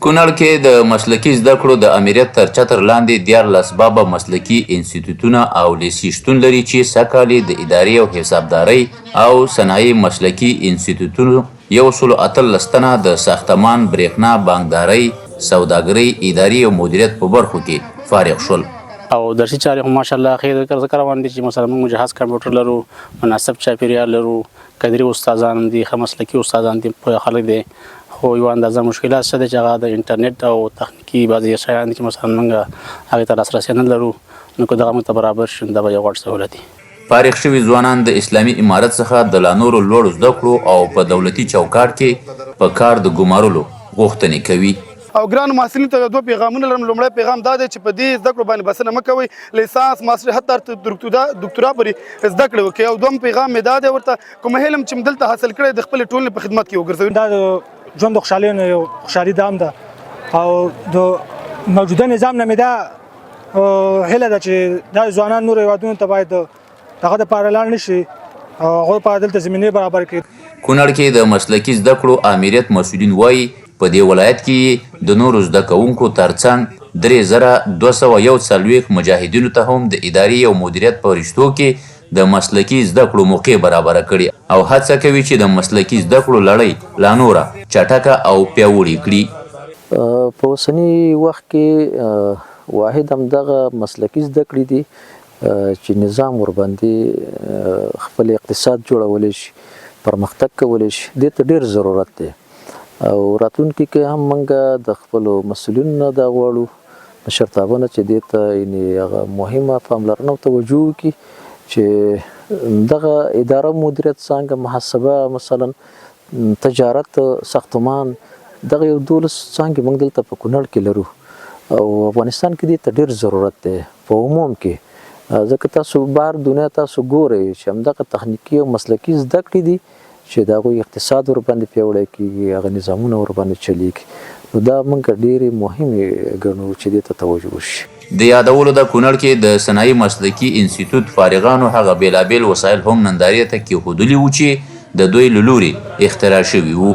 کونړ کې د مسلکي زده کړو د امریت تر چتر لاندې 14 بابه مسلکي انسټیټیوټونه او لیسې شتون لري چې سږ کال د ادارې او حسابدارۍ او صنایع مسلکي انسټیټیوټونو 118 تنه د ساختمان، برېښنا، بانکدارۍ، سوداګرۍ، اداري او مدیریت په برخو کې فارغ شول. او درسي چارې هم ماشاءالله خیر ذکر روان دي چې مثلا موږ جهاز کمپیوټر لرو، مناسب چاپیریال لرو، قدري استادان دي، ښه مسلکي استادان دي، خلک دي. خو یو اندازه مشکلات شته چې هغه د انټرنیټ او تخنیکي بعضې شیان چې مثلا موږ هغې ته لاسرسی نه لرو، نو که دغه موږ ته برابر شي نو دا به یو غټ سهولت وي. فارغ شوي ځوانان د اسلامي امارت څخه د لا نورو لوړو زده کړو او په دولتي چوکاټ کې په کار د ګمارلو غوښتنې کوي. او ګرانو محصلینو ته دوه پیغامونه لرم. لومړی پیغام دا دی چې په دې زده کړو باندې بسنه مه کوئ، لیسانس، ماسټر، حتی دکتورا پورې زده کړې وکړئ. او دویم پیغام مې دا دی ورته کوم علم چې مې دلته حاصل کړی د خپلې ټولنې په خدمت کې وګرځوئ. دا د ژوند د خوشحالۍ نه یو خوشحالي ده هم ده، او د موجوده نظام نه مې دا هیله ده چې دا ځوانان نورو هېوادونو ته باید دغه دپاره لاړ نه شي او هغوی په دلته زمینې برابر کړي. کونړ کې د مسلکي زده کړو امریت مسؤلین وایي په دې ولایت کې د نورو زده کوونکو ترڅنګ 3241 مجاهدینو ته هم د اداري او مدیریت په رشتو کې د مسلکي زده کړو موقع برابره کړي او هڅه کوي چې د مسلکي زده کړو لړۍ لا نوره چټکه او پیاوړې کړي. په اوسني وخت کې واحد همدغه مسلکي زده کړې دي چې نظام ورباندې خپل اقتصاد جوړولی شي، پرمختګ کولی شي. دې ته ډېر ضرورت دی او راتلونکي کې هم موږ د خپلو مسؤلینو نه دا غواړو مشرتابه نه چې دې ته یعنې هغه مهمه پاملرنه او توجه وکړي چې دغه اداره مدیریت څانګه، محاسبه، مثلا تجارت، ساختمان، دغه یو 12 څانګې موږ دلته په کونړ کې لرو او افغانستان کې دې ته ډېر ضرورت دی په عموم کې. ځکه تاسو بهر دنیا تاسو ګورئ چې همدغه تخنیکي او مسلکي زده کړې دي چې د هغوی اقتصاد ورباندې پیاوړی کېږي، هغه نظامونه ورباندې چلیږي. نو دا موږ ډېرې مهمې ګڼو چې دې ته توجه وشي. د یادولو د کونړ کې د صنایع مسلکي انسټیټیوټ فارغانو هغه بېلابېل وسایل هم نندارې ته کېښودلي وو چې د دوی له لورې اختراع شوي وو.